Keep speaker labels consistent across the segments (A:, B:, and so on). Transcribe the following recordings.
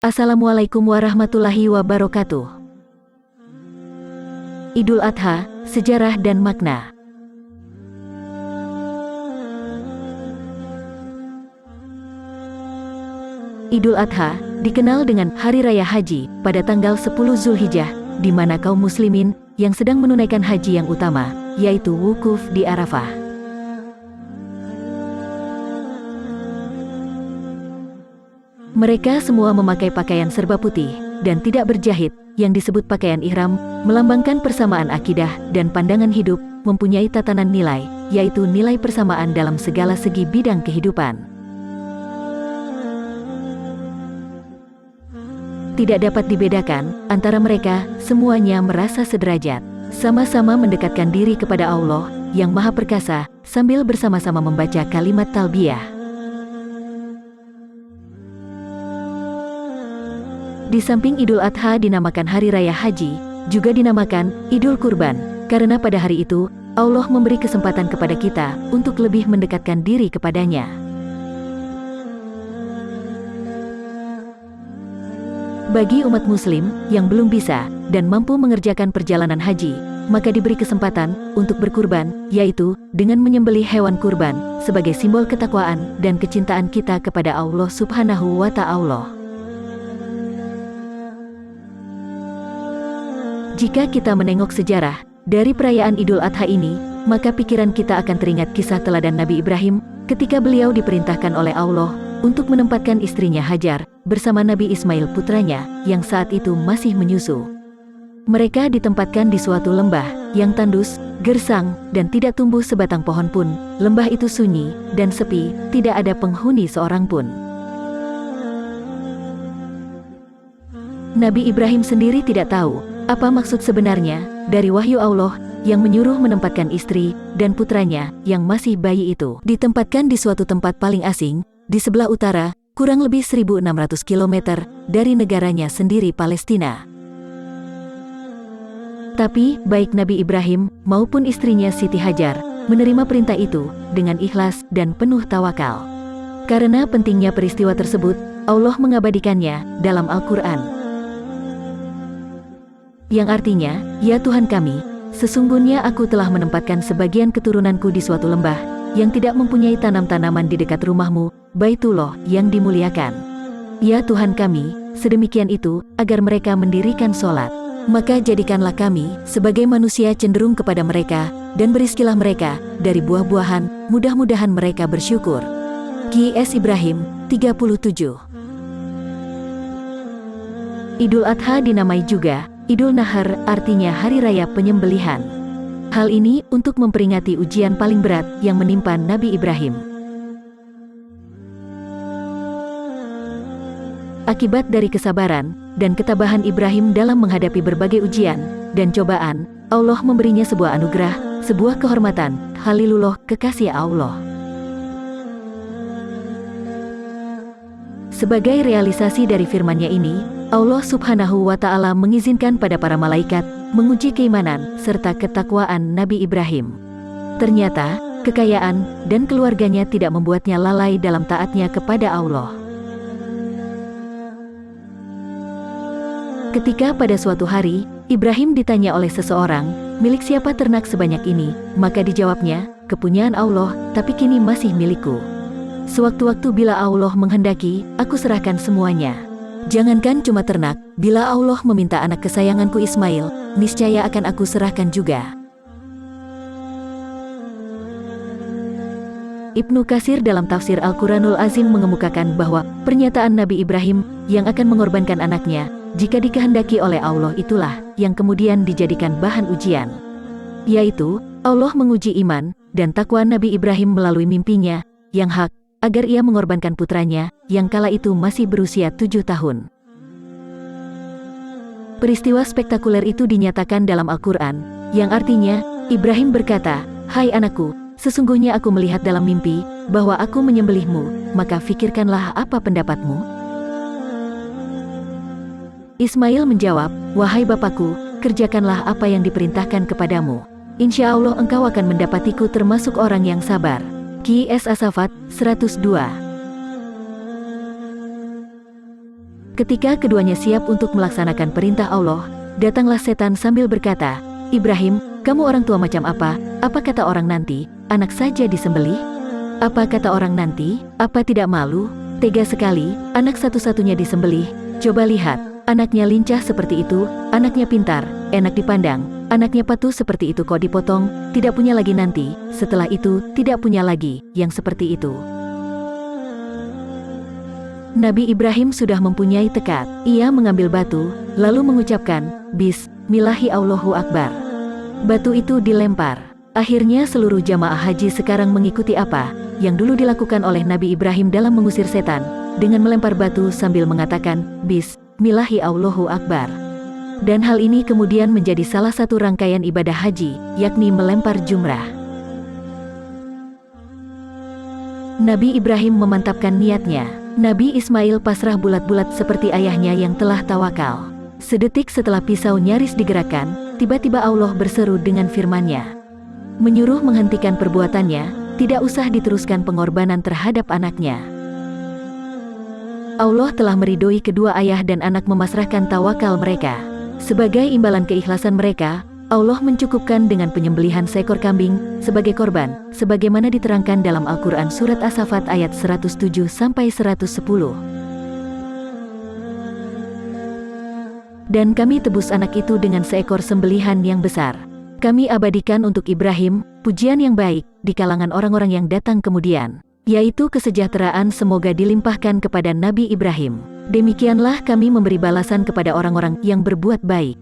A: Assalamualaikum warahmatullahi wabarakatuh. Idul Adha, sejarah dan makna. Idul Adha dikenal dengan Hari Raya Haji pada tanggal 10 Zulhijjah, di mana kaum muslimin yang sedang menunaikan haji yang utama, yaitu wukuf di Arafah. Mereka semua memakai pakaian serba putih dan tidak berjahit, yang disebut pakaian ihram, melambangkan persamaan akidah dan pandangan hidup, mempunyai tatanan nilai, yaitu nilai persamaan dalam segala segi bidang kehidupan. Tidak dapat dibedakan antara mereka, semuanya merasa sederajat, sama-sama mendekatkan diri kepada Allah yang Maha Perkasa, sambil bersama-sama membaca kalimat talbiyah. Di samping Idul Adha dinamakan Hari Raya Haji, juga dinamakan Idul Kurban, karena pada hari itu, Allah memberi kesempatan kepada kita untuk lebih mendekatkan diri kepadanya. Bagi umat muslim yang belum bisa dan mampu mengerjakan perjalanan haji, maka diberi kesempatan untuk berkurban, yaitu dengan menyembelih hewan kurban, sebagai simbol ketakwaan dan kecintaan kita kepada Allah Subhanahu wa Ta'ala. Jika kita menengok sejarah dari perayaan Idul Adha ini, maka pikiran kita akan teringat kisah teladan Nabi Ibrahim ketika beliau diperintahkan oleh Allah untuk menempatkan istrinya Hajar bersama Nabi Ismail putranya yang saat itu masih menyusu. Mereka ditempatkan di suatu lembah yang tandus, gersang, dan tidak tumbuh sebatang pohon pun. Lembah itu sunyi dan sepi, tidak ada penghuni seorang pun. Nabi Ibrahim sendiri tidak tahu apa maksud sebenarnya dari wahyu Allah yang menyuruh menempatkan istri dan putranya yang masih bayi itu ditempatkan di suatu tempat paling asing, di sebelah utara, kurang lebih 1.600 km dari negaranya sendiri Palestina. Tapi, baik Nabi Ibrahim maupun istrinya Siti Hajar menerima perintah itu dengan ikhlas dan penuh tawakal. Karena pentingnya peristiwa tersebut, Allah mengabadikannya dalam Al-Quran. Yang artinya, ya Tuhan kami, sesungguhnya aku telah menempatkan sebagian keturunanku di suatu lembah, yang tidak mempunyai tanam-tanaman di dekat rumahmu, Baitullah yang dimuliakan. Ya Tuhan kami, sedemikian itu, agar mereka mendirikan sholat. Maka jadikanlah kami, sebagai manusia cenderung kepada mereka, dan beriskilah mereka, dari buah-buahan, mudah-mudahan mereka bersyukur. Q.S. Ibrahim, 37. Idul Adha dinamai juga Idul Nahar, artinya Hari Raya Penyembelihan. Hal ini untuk memperingati ujian paling berat yang menimpa Nabi Ibrahim. Akibat dari kesabaran dan ketabahan Ibrahim dalam menghadapi berbagai ujian dan cobaan, Allah memberinya sebuah anugerah, sebuah kehormatan, Khalilullah, kekasih Allah. Sebagai realisasi dari firman-Nya ini, Allah Subhanahu wa Ta'ala mengizinkan pada para malaikat menguji keimanan serta ketakwaan Nabi Ibrahim. Ternyata, kekayaan dan keluarganya tidak membuatnya lalai dalam taatnya kepada Allah. Ketika pada suatu hari, Ibrahim ditanya oleh seseorang, milik siapa ternak sebanyak ini? Maka dijawabnya, kepunyaan Allah, tapi kini masih milikku. Sewaktu-waktu bila Allah menghendaki, aku serahkan semuanya. Jangankan cuma ternak, bila Allah meminta anak kesayanganku Ismail, niscaya akan aku serahkan juga. Ibnu Katsir dalam tafsir Al-Quranul Azim mengemukakan bahwa pernyataan Nabi Ibrahim yang akan mengorbankan anaknya, jika dikehendaki oleh Allah itulah yang kemudian dijadikan bahan ujian. Yaitu, Allah menguji iman dan takwa Nabi Ibrahim melalui mimpinya yang hak, agar ia mengorbankan putranya, yang kala itu masih berusia 7 tahun. Peristiwa spektakuler itu dinyatakan dalam Al-Quran, yang artinya, Ibrahim berkata, "Hai anakku, sesungguhnya aku melihat dalam mimpi, bahwa aku menyembelihmu, maka fikirkanlah apa pendapatmu?" Ismail menjawab, "Wahai bapakku, kerjakanlah apa yang diperintahkan kepadamu. Insya Allah engkau akan mendapatiku termasuk orang yang sabar." Q.S. As-Saffat, 102. Ketika keduanya siap untuk melaksanakan perintah Allah, datanglah setan sambil berkata, "Ibrahim, kamu orang tua macam apa? Apa kata orang nanti, anak saja disembelih? Apa kata orang nanti, apa tidak malu? Tega sekali, anak satu-satunya disembelih. Coba lihat, anaknya lincah seperti itu, anaknya pintar, enak dipandang, anaknya patuh seperti itu kok dipotong, tidak punya lagi nanti, setelah itu, tidak punya lagi, yang seperti itu." Nabi Ibrahim sudah mempunyai tekad. Ia mengambil batu, lalu mengucapkan, "Bismillahi Allahu Akbar." Batu itu dilempar. Akhirnya seluruh jamaah haji sekarang mengikuti apa yang dulu dilakukan oleh Nabi Ibrahim dalam mengusir setan, dengan melempar batu sambil mengatakan, "Bismillahi Allahu Akbar." Dan hal ini kemudian menjadi salah satu rangkaian ibadah haji, yakni melempar jumrah. Nabi Ibrahim memantapkan niatnya. Nabi Ismail pasrah bulat-bulat seperti ayahnya yang telah tawakal. Sedetik setelah pisau nyaris digerakkan, tiba-tiba Allah berseru dengan firman-Nya, menyuruh menghentikan perbuatannya, tidak usah diteruskan pengorbanan terhadap anaknya. Allah telah meridhoi kedua ayah dan anak memasrahkan tawakal mereka. Sebagai imbalan keikhlasan mereka, Allah mencukupkan dengan penyembelihan seekor kambing sebagai korban, sebagaimana diterangkan dalam Al-Quran Surat As-Saffat ayat 107-110. Dan kami tebus anak itu dengan seekor sembelihan yang besar. Kami abadikan untuk Ibrahim, pujian yang baik, di kalangan orang-orang yang datang kemudian, yaitu kesejahteraan semoga dilimpahkan kepada Nabi Ibrahim. Demikianlah kami memberi balasan kepada orang-orang yang berbuat baik.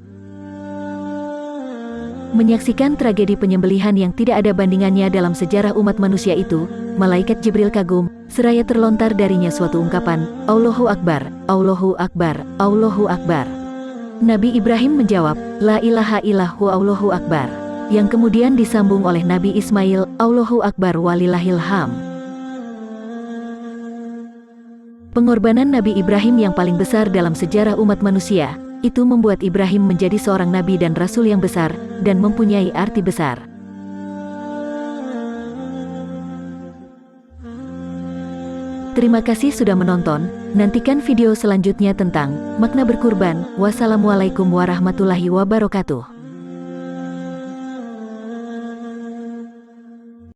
A: Menyaksikan tragedi penyembelihan yang tidak ada bandingannya dalam sejarah umat manusia itu, malaikat Jibril kagum, seraya terlontar darinya suatu ungkapan, "Allahu Akbar, Allahu Akbar, Allahu Akbar." Nabi Ibrahim menjawab, "La ilaha illallah Allahu Akbar," yang kemudian disambung oleh Nabi Ismail, "Allahu Akbar walillahil ham." Pengorbanan Nabi Ibrahim yang paling besar dalam sejarah umat manusia, itu membuat Ibrahim menjadi seorang nabi dan rasul yang besar, dan mempunyai arti besar. Terima kasih sudah menonton, nantikan video selanjutnya tentang makna berkurban. Wassalamualaikum warahmatullahi wabarakatuh.